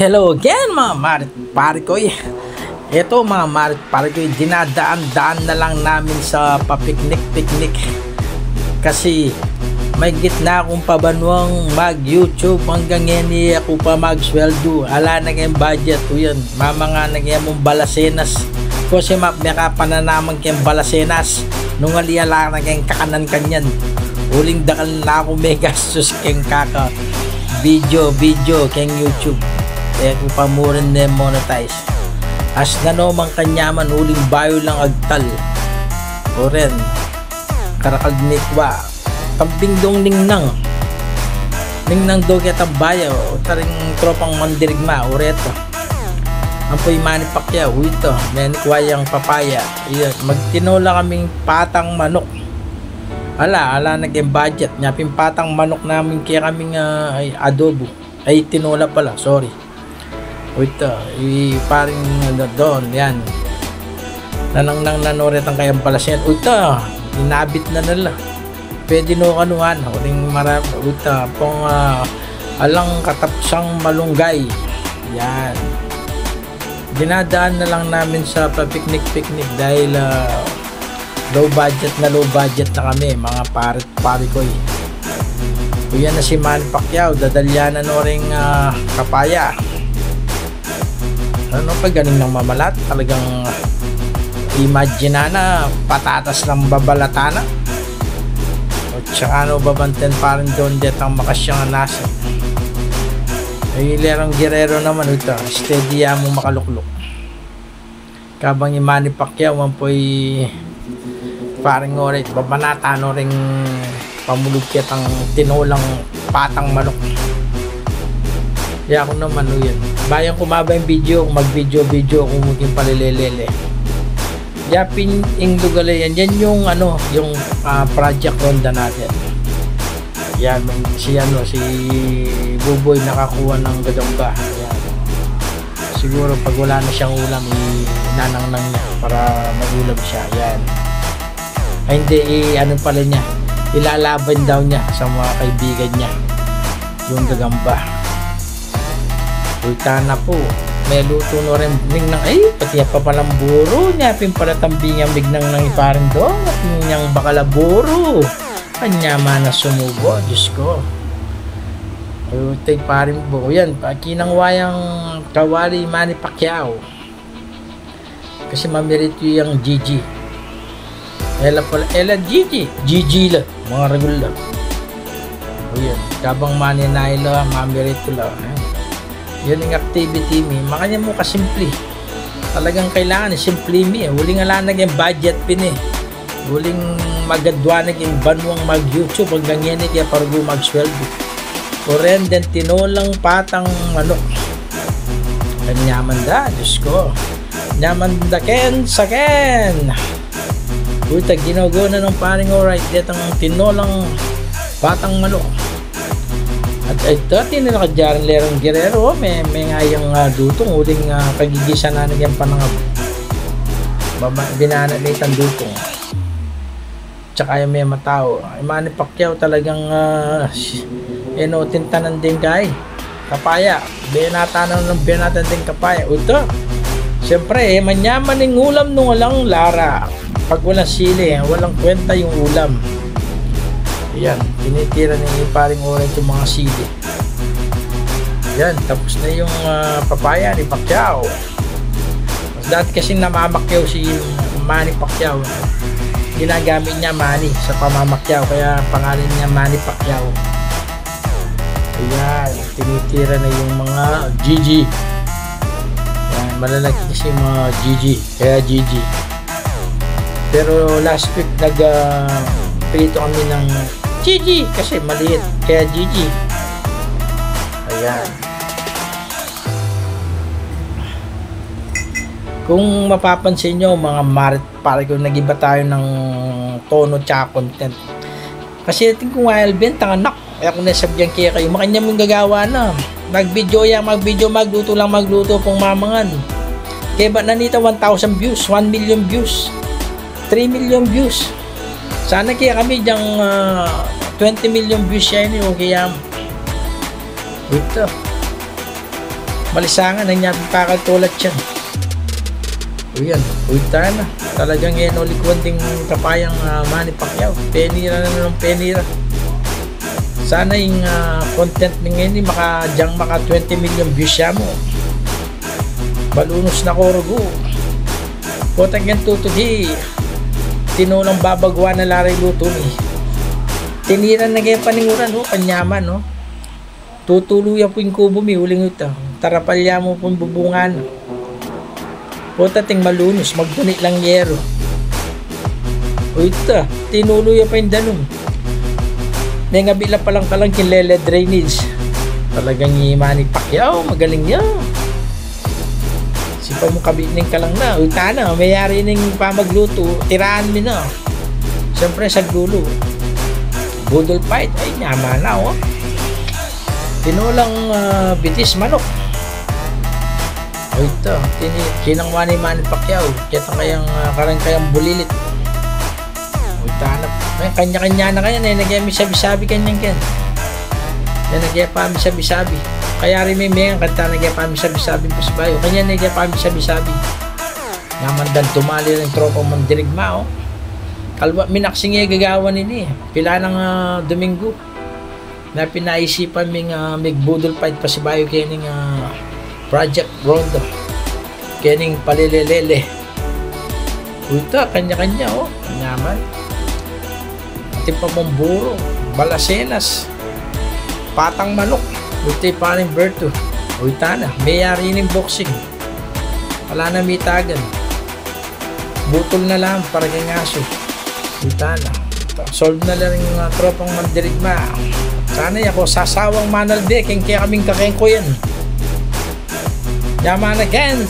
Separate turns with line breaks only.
Hello again mga marit parikoy. Ito mga marit parikoy, dinadaan-daan na lang namin sa papiknik-piknik kasi may gitna akong pabanwang mag-YouTube hanggang hindi ako pa mag-sweldo. Ala na kayong budget ko yun. Mama nga na kayong mong balasenas. Kasi mapmeka pa na naman kayong balasenas. Nung aliyala na kayong kakanan kanyan. Uling dakal na ako may gastos kayong kaka video kayong YouTube. Kaya kung pamurin na monetize. As na naman kanyaman uling bayo lang agtal. O rin. Karakagnikwa. Kamping dong ningnang do kita bayaw o taring tropang mandirigma o reto ampoy Manny Pacquiao ito menikwayang papaya iyan magtinola kaming patang manok ala naging budget nyapin patang manok namin kaya kaming adobo ay tinola pala sorry o ito paring doon yan nanang nanoret ang kayang palasin o ito inabit na nila pwede no kanuhan uling marami uta pong alang katapsang malunggay yan dinadaan na lang namin sa papiknik-piknik dahil low budget na kami mga parikoy o yan na si Manny Pacquiao dadalyanan o ring kapaya ano pa ganing ng mamalat talagang imagine na patatas ng babalatana. Tsaka ano babanten parang doon det ang makasyang nasa ay lerang Guerrero naman ito steady mo makaluklok kabang yung Manny Pacquiao man po'y parang oray babanata no ring pamulugkit ang tinolang patang manok kaya ako naman o yan bayang kumaba yung video kung mag video kung maging palilelele yapin ing lugalayan yan yung yung project ronda natin yan si Buboy nakakuha ng gadamba yan. Siguro pag wala na siyang ulam inanang niya para magulam siya yan ay hindi pala niya ilalaban daw niya sa mga kaibigan niya yung gagamba ulta na po may luto no rin mingnang ay pati pa palang buro niya pimpalatambingan bignang nang iparin doon at niyang bakalaburo kanya man na sumubo Diyos ko take parin po yan pakinang wayang kawali Manny Pacquiao kasi mamirito yung Gigi ela Gigi la mga regular o yan kabang Manny naila mamirito la yun yung activity mi makanya mo kasimple talagang kailangan simple mi huling alanag yung budget pin huling magadwanag yung banwang mag YouTube hanggang yan kaya pargo magsweldo o rin din tinolang patang manok kanyaman da Diyos ko nyaman da ken saken uta ginago na ng paring alright detang tinolang patang manok at ito tinila ka dyan lerong Guerrero may ngayang dutong uling kagigisa na nagyang panangab binana na itang dutong tsaka yung may matao ay Manny Pacquiao talagang tintanan din kay kapaya binatan din kapaya ito siyempre manyaman ng ulam nung walang lara pag walang sili walang kwenta yung ulam yan, tinitira ni paring orange yung mga sili yan, tapos na yung papaya ni Pacquiao mas dati kasing namamakyaw si Manny Pacquiao ginagamit niya Manny sa pamamakyaw kaya pangalan niya Manny Pacquiao ayan, tinitira na yung mga Gigi yan, malalaki kasi yung mga Gigi kaya Gigi pero last week prito kami ng Gigi kasi maliit kaya Gigi ayan kung mapapansin nyo mga marit pare ko nagiba tayo ng tono tsaka content kasi natin kung Alvin tanganak kaya kung nasabyan kaya kayo makanya mong gagawa na magvideo magluto pong mamangan kaya ba nanita 1,000 views 1 million views 3 million views sana kaya kami dyang 20 million views siya yun kaya ito Malisangan, nangyapin kakaltulat yan. O yan, uita na. Talagang yan ulikwan ding kapayang Manny Pacquiao. Penira na ng penira. Sana yung content mo ngayon maka 20 million views siya mo. Balunos na korugo. Potang yan tutudi. Tinulang babagwa na laray luto ni. Tiniran na kaya paninguran, kanyaman, no? Tutuluyan po yung kubo mi, uling ito. Tarapalya mo po yung bubungan. Potating malunos, magpunit lang yero. O ito, tinuluyan pa yung danong. May nga bila palang kalang kinlele drainage. Talagang yung Manny Pacquiao, magaling niya. Sipa mo kabining ka lang na. Uita na, mayari ng pamagluto, tiraan mo na. Siyempre sa gulo. Budol fight, ay nyama na, oh. Tinulang bitis manok. O ito, kinangwa ni Manny Pacquiao. Kita kayang karang bulilit. O ito, may kanya-kanya na kaya na nagyami sabi-sabi kanyang yan. Yan nagyapami sabi-sabi. Kaya rin may kanta nagyapami sabi-sabi po sa bayo. Kanya nagyapami sabi-sabi. Namandan tumali ng tropang mandirigma, oh. Kalwa, minaksing nga gagawa nini. Pila ng Domingo. Na pinaisipan may budol fight pa si bayo kining Project Rondo. Kining palilelele. Uta, kanya-kanya, oh. Kanyaman. Ating pamamburo. Balasenas. Patang manok. Uta paring Berto. Uta na. Mayari ng boxing. Wala na mitagan. Butol na lang para kay ngaso. Uta na. Solve na lang yung tropang mandirigma. Sana ako sasawang manalde. Kaya kaming kakengko yan. Yaman again.